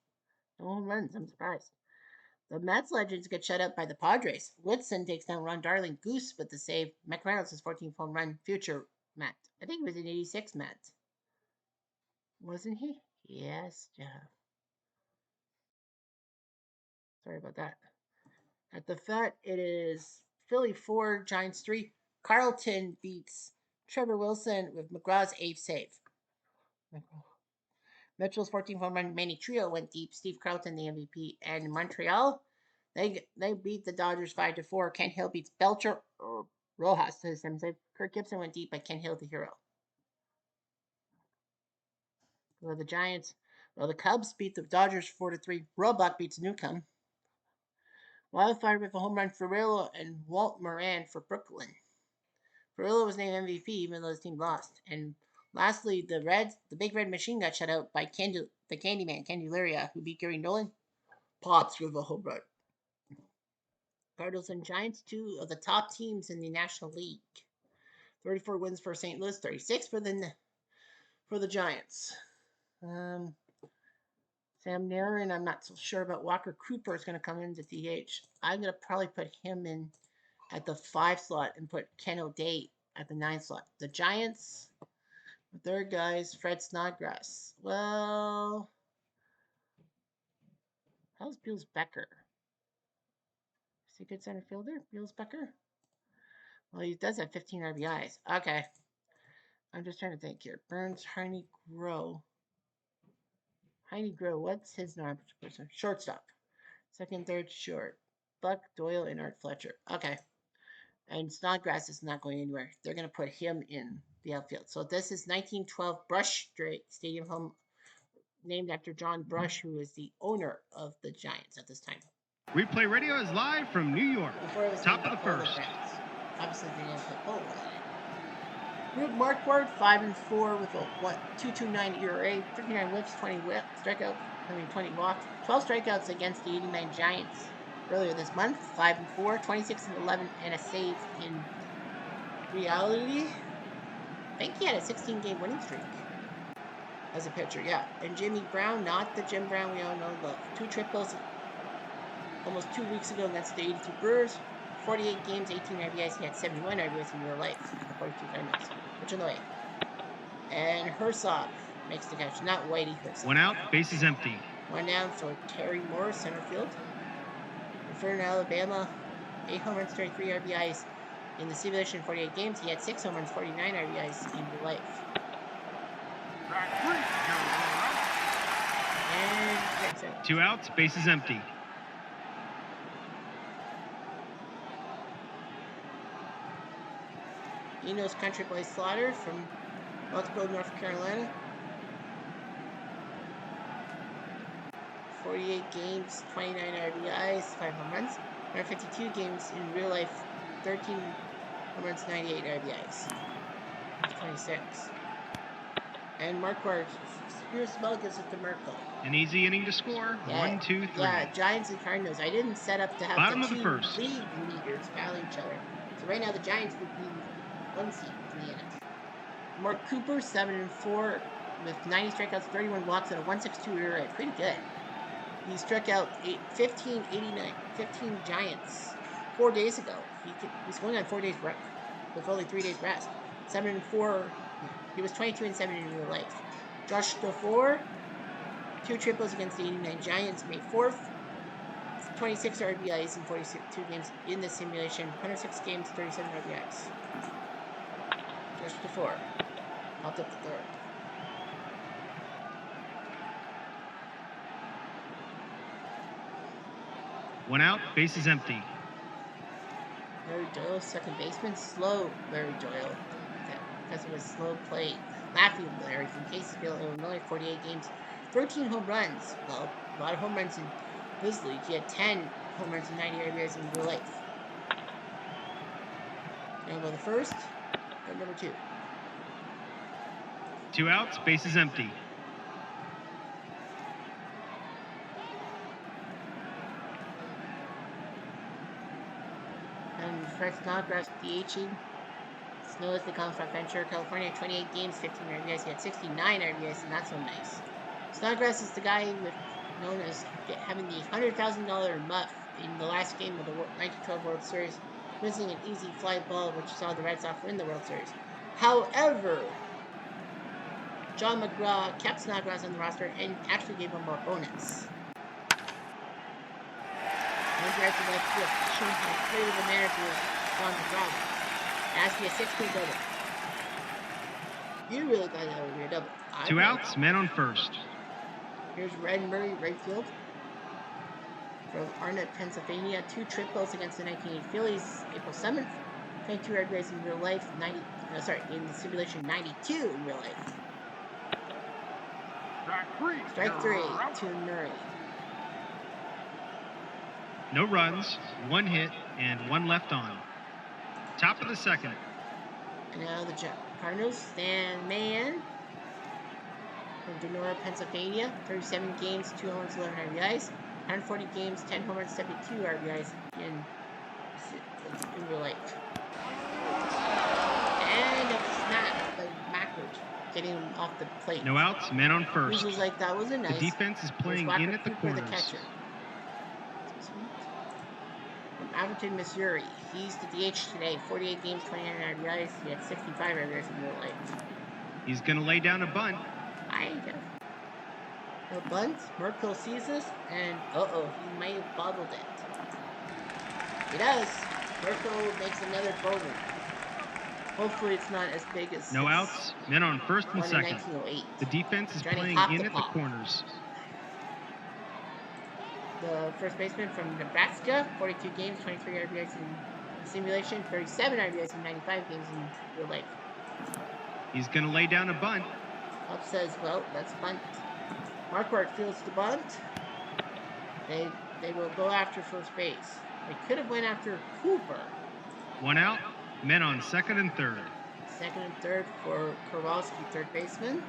No home runs, I'm surprised. The Mets legends get shut out by the Padres. Woodson takes down Ron Darling. Goose with the save. McReynolds' 14th home run. Future Matt. I think it was in 86, Matt. Wasn't he? Yes, Jeff. Sorry about that. At the Fed, it is Philly 4, Giants 3. Carlton beats Trevor Wilson with McGraw's 8th save. Mitchell's 14 home run Manny Trio went deep. Steve Carlton, the MVP. And Montreal, they beat the Dodgers 5-4. Kent Hill beats Belcher Rojas to the 7th save. Kirk Gibson went deep, but Kent Hill the hero. Well, the Giants, the Cubs beat the Dodgers 4-3. Roebuck beats Newcomb. Wildfire with a home run for Ferrillo and Walt Moran for Brooklyn. Ferrillo was named MVP even though his team lost. And lastly, the Big Red Machine got shut out by the Candyman, Candelaria, who beat Gary Nolan. Pops with a home run. Cardinals and Giants, two of the top teams in the National League. 34 wins for St. Louis, 36 for the Giants. Sam Narin, I'm not so sure about. Walker Cooper is going to come into DH. I'm going to probably put him in at the 5 slot and put Ken O'Day at the 9 slot. The Giants, with their guys, Fred Snodgrass. Well, how's Beals Becker? Is he a good center fielder, Beals Becker? Well, he does have 15 RBIs. Okay. I'm just trying to think here. Burns, Heine Grow. What's his number? Shortstop. Second, third, short. Buck, Doyle, and Art Fletcher. Okay. And Snodgrass is not going anywhere. They're going to put him in the outfield. So this is 1912 Brush Stadium home, named after John Brush, who is the owner of the Giants at this time. Replay Radio is live from New York. Top of the first. Obviously, they didn't put polo in it. Group Marquardt 5-4 with a 2.29 ERA, 39 whips, 20 strikeouts, 20 walks, 12 strikeouts against the 89 Giants earlier this month. 5-4, 26-11, and a save in reality. I think he had a 16-game winning streak as a pitcher, yeah. And Jimmy Brown, not the Jim Brown we all know, love. 2 triples almost 2 weeks ago against the 82 Brewers. 48 games, 18 RBIs. He had 71 RBIs in real life in the 42 tournaments. Which annoying. And Herzog makes the catch, not Whitey Herzog. 1 out, bases empty. 1 down for Terry Moore, center field. For Alabama, 8 home runs, 33 RBIs in the simulation, 48 games. He had 6 home runs, 49 RBIs in real life. And 2 outs, bases empty. Enos Country Boy Slaughter from Multiple, North Carolina. 48 games, 29 RBIs, 5 home runs. 152 games in real life, 13 home runs, 98 RBIs. 26. And Marquardt, Spears Bell gives it to Merkel. An easy inning to score. Yeah, 1, 2, 3. Yeah, Giants and Cardinals. I didn't set up to have Bottom the of the 2 first. league leaders battle each other. So right now the Giants would be 1 seed in the NL. Mark Cooper, 7-4 with 90 strikeouts, 31 walks, and a 1.62 ERA. Pretty good. He struck out 15 Giants 4 days ago. He's going on 4 days with only 3 days rest. 7-4. He was 22-7 in real life. Josh DeFore, 2 triples against the 89 Giants, May 4th. 26 RBIs in 42 games in the simulation. 106 games, 37 RBIs. Josh DeFore. Popped up the third. One out, bases empty. Larry Doyle, second baseman. Slow Larry Doyle. Because it was slow play. Laughing Larry from Caseyville, Illinois. 48 games, 13 home runs. Well, a lot of home runs in this league. He had 10 home runs and 90 RBIs in real life. Now go the first and number 2. 2 outs, bases empty. And Fred Snodgrass DHing. Snow is the contract venture. California, 28 games, 15 RBIs. He had 69 RBIs, not so nice. Snodgrass is the guy known as having the $100,000 muff in the last game of the 1912 World Series, missing an easy fly ball which saw the Red Sox win the World Series. However, John McGraw kept Snodgrass on the roster and actually gave him a bonus. One director left field, showing how great of a manager John McGraw was. It has to be a 6-point double. You really thought that would be a double. 2 outs, men on first. Here's Red Murray, right field. From Arnott, Pennsylvania. 2 triples against the 1980 Phillies, April 7th. 22 RBIs in real life, in the simulation, 92 in real life. Strike 3 to Murray. No runs, 1 hit, and 1 left on. Top of the second. And now the Cardinals, Stan Mann from Donora, Pennsylvania. 37 games, 2 homers, 11 RBIs. 140 games, 10 homers, 72 RBIs in real life. And a snap by Mackert, getting him off the plate. No outs, men on first. He was like, that wasn't nice. The defense is playing in at the corners. The catcher. From Atherton, Missouri. He's the DH today. 48 games, 29 RBIs. He had 65 RBIs in real life. He's going to lay down a bunt. No bunt. Merkel sees this, and he might have bobbled it. He does. Merkel makes another bogey. Hopefully it's not as big as... No outs, men on first and second. 1908. The defense is playing in at the corners. The first baseman from Nebraska, 42 games, 23 RBIs in simulation, 37 RBIs in 95 games in real life. He's going to lay down a bunt. Up says, well, let's bunt. Marquardt fields the bunt. They will go after first base. They could have went after Cooper. 1 out, men on second and third. Second and third for Kowalski, third baseman.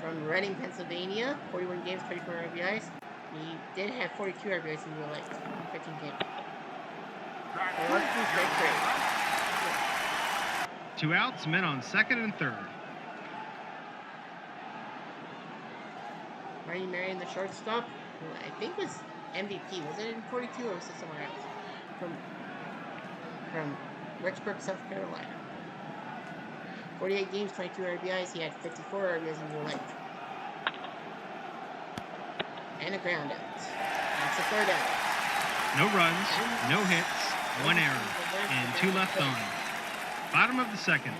From Reading, Pennsylvania, 41 games, 24 RBIs. He did have 42 RBIs in real life in 15 games. 2 outs, men on second and third. Marty Marion, the shortstop, who I think was MVP. Was it in 42 or was it somewhere else? From Rexburg, South Carolina. 48 games, 22 RBIs. He had 54 RBIs in real life. And a ground out. That's the third out. No runs, no hits, 1 error, and 2 left on. Bottom of the second.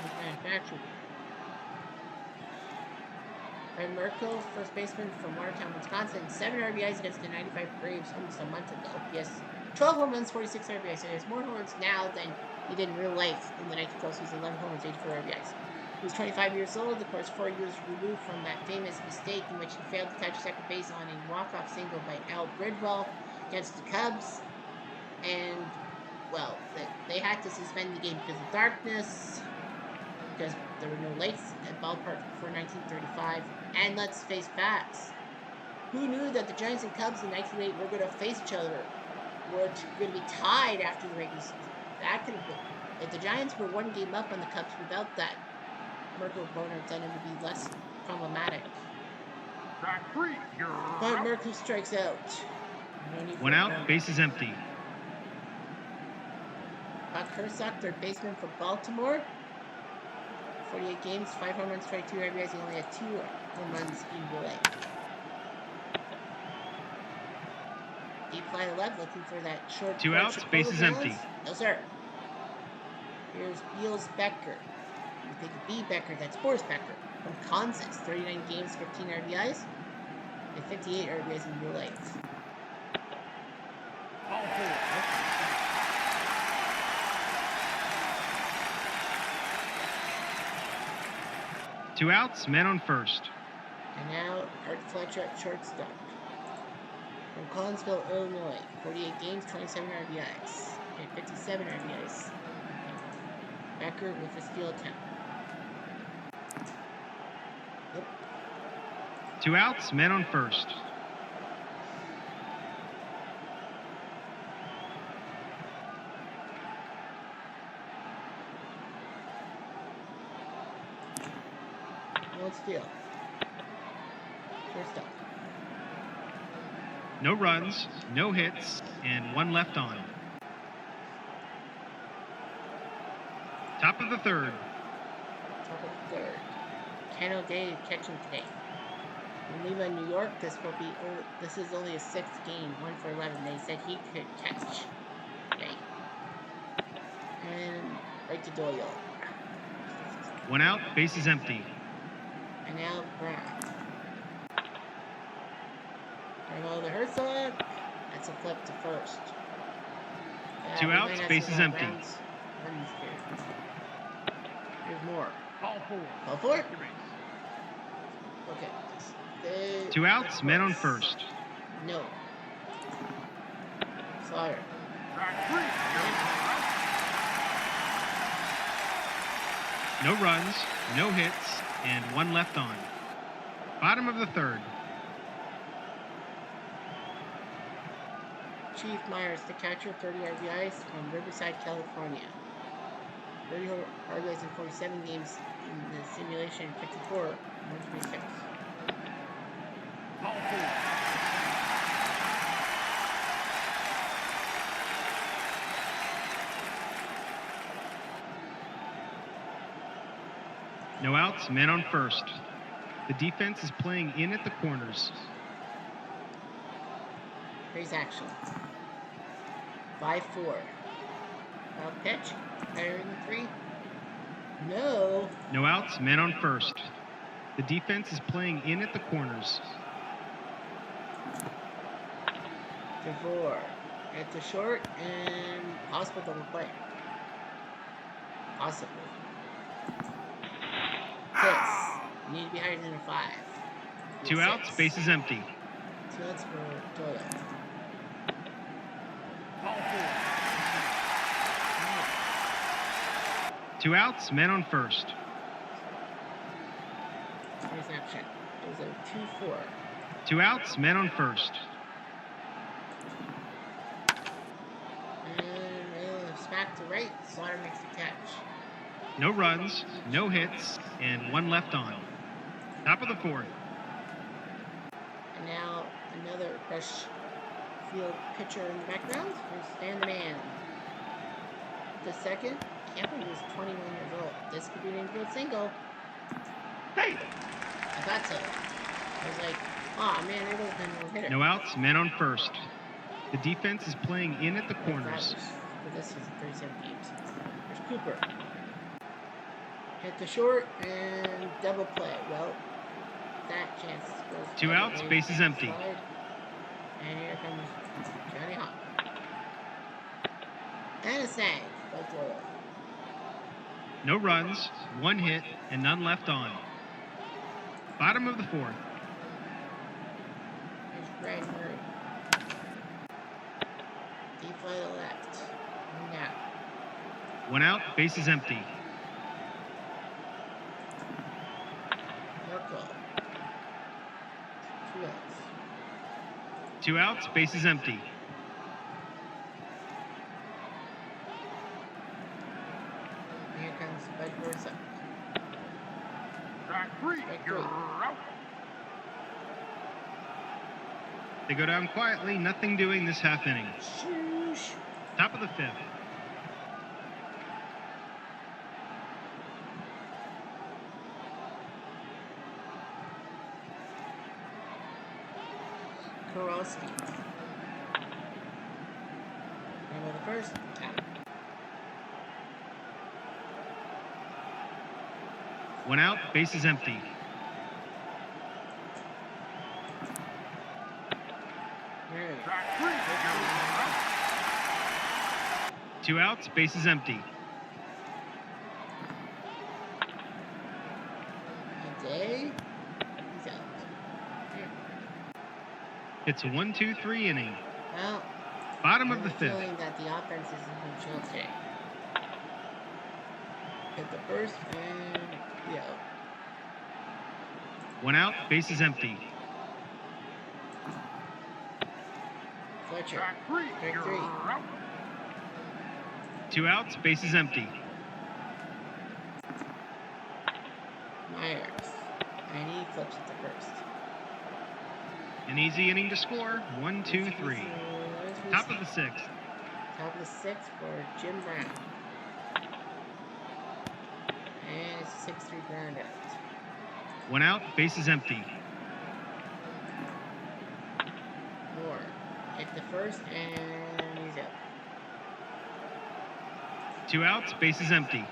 Fred Merkel, first baseman from Watertown, Wisconsin. 7 RBIs against the 95 Braves almost a month ago. Yes, 12 home runs, 46 RBIs. So he has more home runs now than he did in real life in the 1912 season. 11 home runs, 84 RBIs. He was 25 years old, of course, 4 years removed from that famous mistake in which he failed to touch second base on a walk-off single by Al Bridwell against the Cubs. And, well, they had to suspend the game because of darkness, because there were no lights at ballpark before 1935. And let's face facts. Who knew that the Giants and Cubs in 1908 were going to face each other? Were going to be tied after the regular season. That could have been. If the Giants were 1 game up on the Cubs without that Merkel boner, then it would be less problematic. But Merkel strikes out. 1 out, base is empty. Buck Herzog, third baseman for Baltimore. 48 games, 5 home runs, 22 RBIs. He only had 2 home runs in real life. Deep fly to left, looking for that short. 2 outs, base is empty. No, sir. Here's Beals Becker. You think B. Becker, that's Boris Becker from Kansas. 39 games, 15 RBIs, and 58 RBIs in real life. Two outs, men on first. And now Art Fletcher at shortstop. From Collinsville, Illinois. 48 games, 27 RBIs. And 57 RBIs. Becker with a steal attempt. Yep. Two outs, men on first. One steal. First up. No runs, no hits, and 1 left on. Top of the third. Top of the third. Ken O'Day catching today. In Lima, New York, this is only his sixth game, 1 for 11. They said he could catch today. And right to Doyle. 1 out, bases empty. And now Brown. There the Herzog. That's a flip to first. 2 outs, bases empty. Runs here. Here's more. Ball 4. Ball 4? Okay. 2 outs, men on first. No. Slaughter. No runs, no hits, and 1 left on. Bottom of the third. Chief Myers, the catcher, 30 RBIs from Riverside, California. 30 RBIs in 47 games in the simulation, 54, 126. Ball 4. No outs, men on first. The defense is playing in at the corners. Raise action. 5-4. Wild pitch. Higher than 3. No. No outs, men on first. The defense is playing in at the corners. DeVore. At the short and possible double play. Possibly. 6. You need to be higher than a 5. 2 outs, bases empty. 2 outs for Doyle. Ball 4. 2 outs, men on first. Here's action. It was a 2-4. 2 outs, men on first. And smack to right. Slaughter makes the catch. No runs, no hits, and 1 left on. Top of the fourth. And now another rush field pitcher in the background. Here's Stan the Man. The second, Campbell was 21 years old. This could be an infield single. Hey! I thought so. I was like, oh man, it would have been no hitter. No outs, men on first. The defense is playing in at the corners. But this is 37 games. There's Cooper. Hit the short and double play. Well, that chance goes. 2 outs, bases empty. Slide. And here comes Johnny Hawk. And a snag by Doyle. No runs, 1 hit, and none left on. Bottom of the fourth. Here's Brad Murray. Deep fly to left. And out. 1 out, bases empty. Merkel. 2 outs. 2 outs, bases empty. And here comes Bud Bursa. Strike 3. Strike 3. They go down quietly, nothing doing this half inning. Shoosh. Top of the fifth. Kowalski. And with the first, out. 1 out, bases empty. Murray. 2 outs, bases empty. Day. He's out. Here. It's a 1-2-3 inning. Well, Bottom I of the have a fifth. feeling that the offense isn't going to chill today. Hit the first and yeah. 1 out, bases empty. Fletcher. Strike 3. 2 outs, bases empty. Myers. And he flips it to first. An easy inning to score. 1-2-3. Top of the sixth. Top of the sixth for Jim Brown. And it's a 6-3 ground out. One out, bases empty. 4. Hit the first, and he's out. 2 outs, bases empty.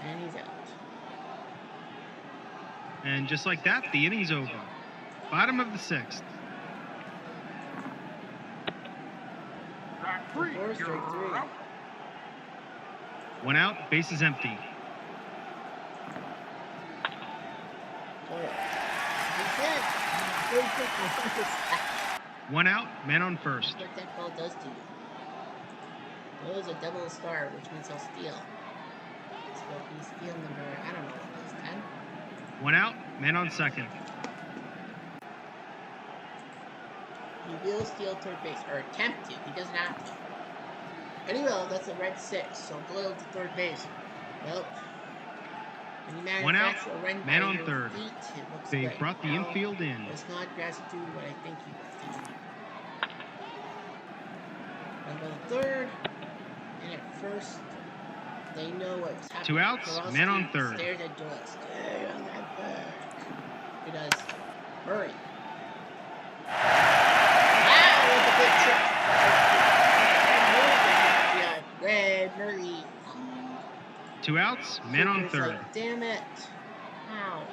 And he's out. And just like that, the inning's over. Bottom of the 6th. 4 straight 3. 1 out, bases empty. Doyle. That's it. Very quick. 1 out, man on first. What that ball does to you. Doyle's a double star, which means he'll steal. So he's steal number, I don't know what it is, 10? 1 out, man on second. He will steal third base, or attempt to. He doesn't have to. And he will. That's a red 6, so Doyle to third base. Well, when you 1 out, manufacture a run man by on your third. feet, it looks They good. brought the Now, infield in. Does Snodgrass do what I think he will do? Run by the third, and at first, they know what's happening. 2 outs, Kowalski man on third. Stares at Doyle. Stay on that back. Because Murray. Wow, with a big trick. Red Murray. 2 outs, man on Cooper's third. like, damn it. How?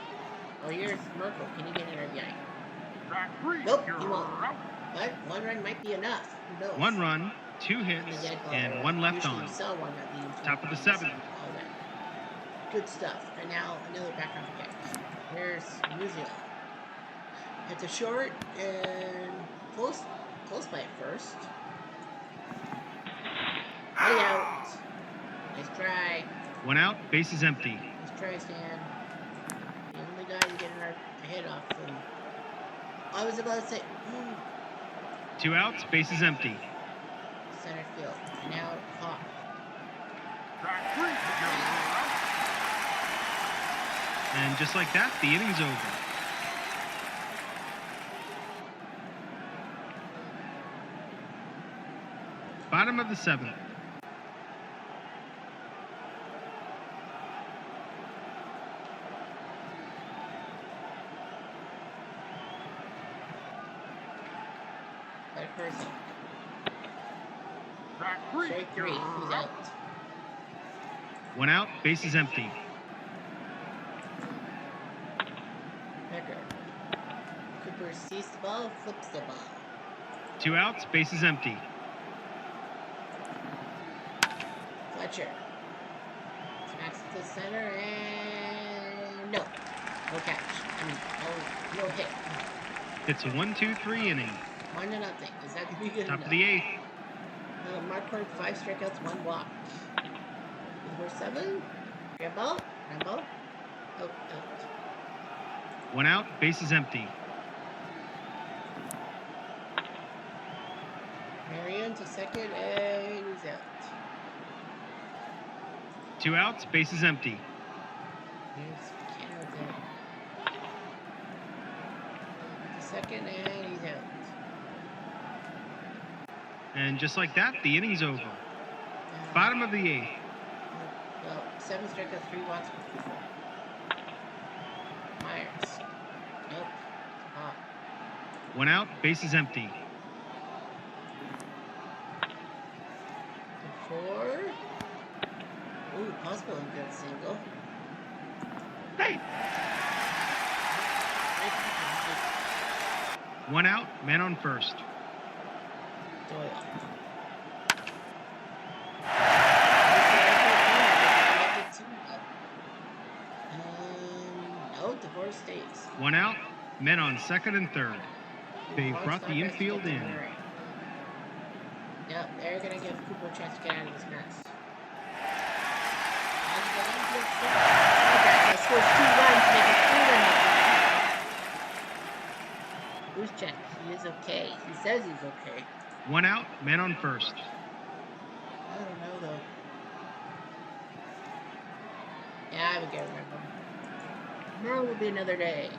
Oh, here's Merkel. Can you get an RBI? Nope, he won't. But 1 run might be enough. Who knows? 1 run, 2 And the hits, dead ball. and 1 left Usually on. you sell one that leaves Top of the 1 7th. All that. Good stuff. And now another background pick. Here's Musial. Hits a short and close by at first. Way out. Nice try. 1 out, bases empty. Nice try, Stan. The only guy to get a hit off from. I was about to say, 2 outs, bases empty. center field. And now Hawk. And just like that, the inning's over. Bottom of the 7th. That person. Straight 3. He's out. 1 out, bases empty. Becker. Cooper sees the ball, flips the ball. 2 outs, bases empty. Fletcher. Smacks to the center and no. No catch. No hit. It's a 1-2-3 inning. 1-0. Is that gonna be good Top enough? of the 8th. Mark Horn, 5 strikeouts, 1 walk. Number 7. Grab ball. Out. 1 out, bases empty. Marion to second and he's out. 2 outs, bases empty. Here's Canada. To second and he's out. And just like that, the inning's over. Bottom of the 8th. Well, 7 strikeouts, 3 walks for people. Myers. Nope. Hot. 1 out, bases empty. To 4. Ooh, possible good single. Hey! 1 out, man on first. Doyle. No, divorce stays. 1 out, men on second and third. They Once brought the Snodgrass infield gets in. Murray. Yep, they're gonna give Cooper a chance to get out of this mess. Snodgrass scores 2 runs to make it 3-0. Who's check? He is okay. He says he's okay. 1 out, man on first. I don't know though. Yeah, I would get rid of him. Tomorrow will be another day.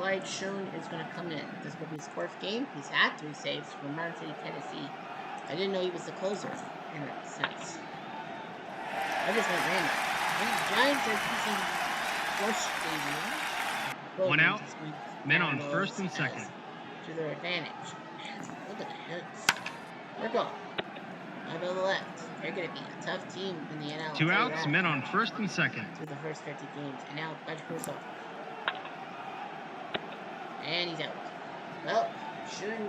Clyde Schoen is going to come in. This will be his fourth game. He's had 3 saves from Mountain City, Tennessee. I didn't know he was the closer in a sense. I just went random. The Giants are using Bush Stadium. One out. Men on first and second. To their advantage. Look at the hits. Merkel. Out of the left. They're going to be a tough team in the NL. 2 outs. Men on first and second. Through the first 50 games. And now, Patrick Russo. And he's out. Well, shooting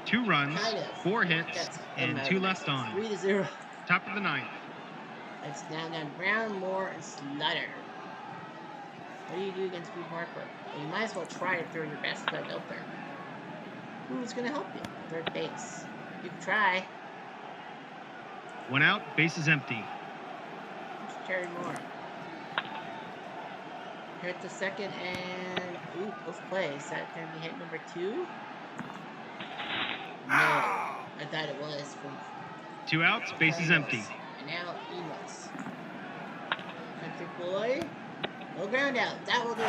2 runs, 4 hits, and 2 left on. 3-0. Top of the 9th. It's now down to Brown, Moore, and Slutter. What do you do against Steve Markberg? Well, you might as well try to throw your best foot out there. Who's going to help you? Third base. You can try. 1 out, base is empty. It's Terry Moore. Hit the second and ooh, close play. Is that going to be hit number 2? No, I thought it was. From 2 outs, base is empty. And now Enos. Country boy. No ground out. That will do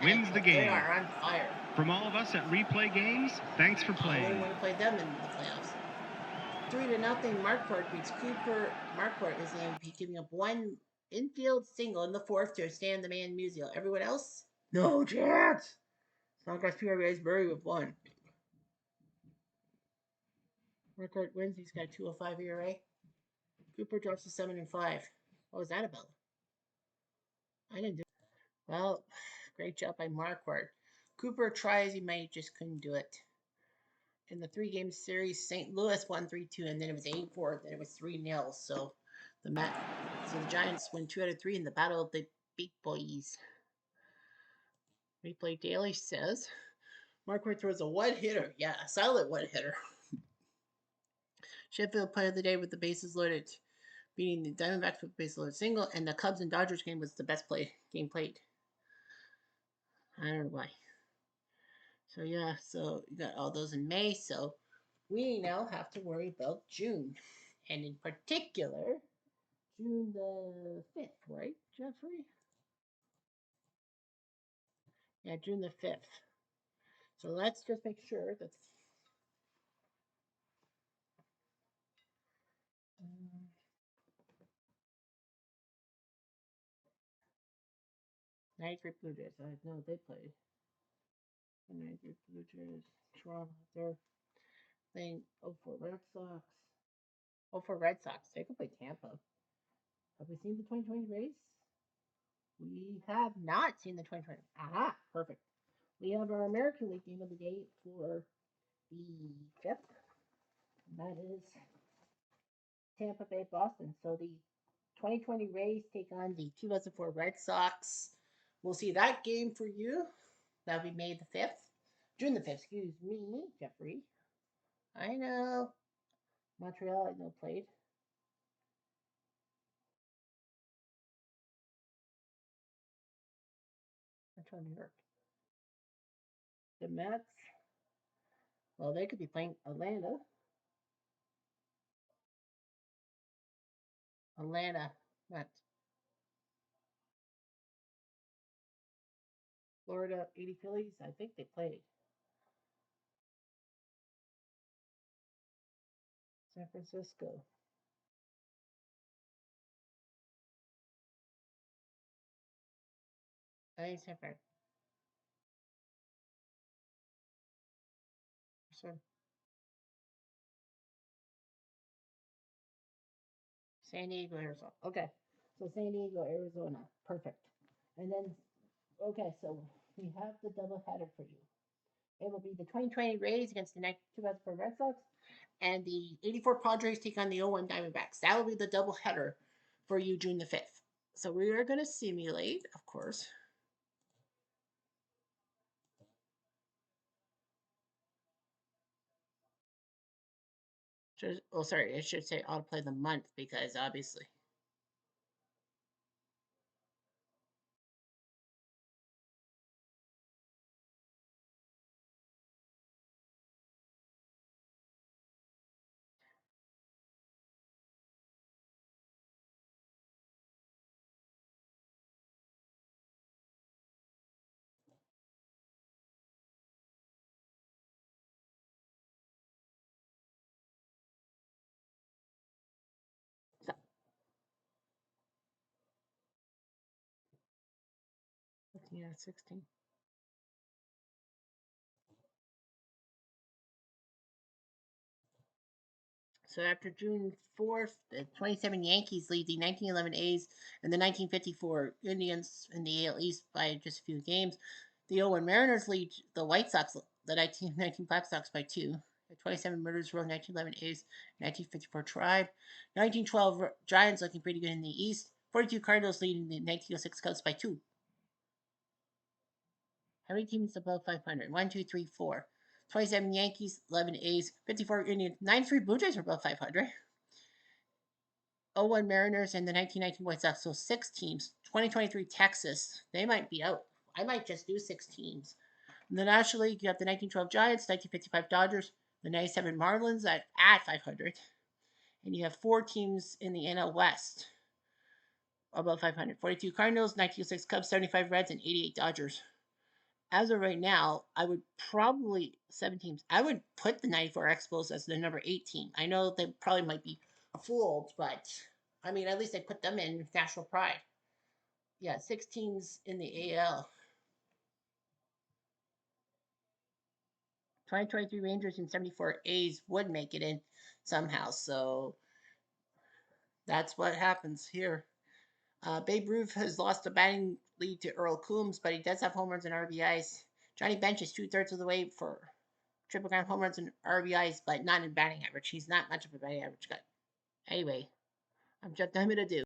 it. Wins the game. They are on fire. From all of us at Replay Games, thanks for playing. I want to play them in the playoffs. 3-0. Markberg beats Cooper. Markberg is the MVP, giving up 1 infield single in the 4th to stand the man Musial. Everyone else? No chance. Snodgrass PRBA's Murray with 1. Markberg wins. He's got a 2.05 ERA. Cooper drops to 7-5. What was that about? I didn't do it. Well, great job by Markberg. Cooper tries, he might just couldn't do it. In the 3-game series, St. Louis won 3-2, and then it was 8-4, then it was 3-0. So the Giants win 2 out of 3 in the battle of the big boys. Replay Daily says Markberg throws a one-hitter. Yeah, a solid one-hitter. Sheffield player of the day with the bases loaded, beating the Diamondbacks with base loaded single, and the Cubs and Dodgers game was the best game played. I don't know why. So yeah, so you got all those in May, so we now have to worry about June. And in particular, June the 5th, right, Jeffrey? Yeah, June the 5th. So let's just make sure that's 93 Blue Jays. I know they played. The 93 Blue Jays, Toronto, they're playing 04 Red Sox. 04 Red Sox. They could play Tampa. Have we seen the 2020 race? We have not seen the 2020. Aha, perfect. We have our American League game of the day for the 5th. That is Tampa Bay, Boston. So the 2020 Rays take on the 2004 Red Sox. We'll see that game for you. That'll be May the 5th. June the 5th, excuse me, Jeffrey. I know. Montreal, I know, played. Metro New York. The Mets. Well, they could be playing Atlanta. Mets. Florida 80 Phillies. I think they played. San Francisco. I think San Fran. San Diego, Arizona. Okay. So San Diego, Arizona. Perfect. And then, okay, so we have the doubleheader for you. It will be the 2020 Rays against the 2004 Red Sox, and the 84 Padres take on the 01 Diamondbacks. That will be the doubleheader for you June the 5th. So we are going to simulate, of course. Oh, sorry, it should say autoplay the month because obviously. Yeah, 16. So after June 4th, the 27 Yankees lead the 1911 A's and the 1954 Indians in the AL East by just a few games. The 0-1 Mariners lead the White Sox, the 1919 Black Sox by 2. The 27 Murders row 1911 A's, 1954 Tribe. 1912 Giants looking pretty good in the East. 42 Cardinals leading the 1906 Cubs by 2. How many teams above 500? 1, 2, 3, 4. 27 Yankees, 11 A's, 54 Indians, 93 Blue Jays are above 500. 0-1 Mariners and the 1919 White Sox. So 6 teams. 2023 Texas. They might be out. I might just do 6 teams. In the National League, you have the 1912 Giants, 1955 Dodgers, the 97 Marlins at 500. And you have 4 teams in the NL West above 500. 42 Cardinals, 1906 Cubs, 75 Reds, and 88 Dodgers. As of right now, I would probably 7 teams. I would put the 94 Expos as the number 8 team. I know they probably might be fooled, but I mean, at least they put them in national pride. Yeah, 6 teams in the AL. 2023 Rangers and 74 A's would make it in somehow. So that's what happens here. Babe Ruth has lost the batting lead to Earl Coombs, but he does have home runs and RBIs. Johnny Bench is 2/3 of the way for Triple Crown home runs and RBIs, but not in batting average. He's not much of a batting average guy. Anyway, I'm just done with to do.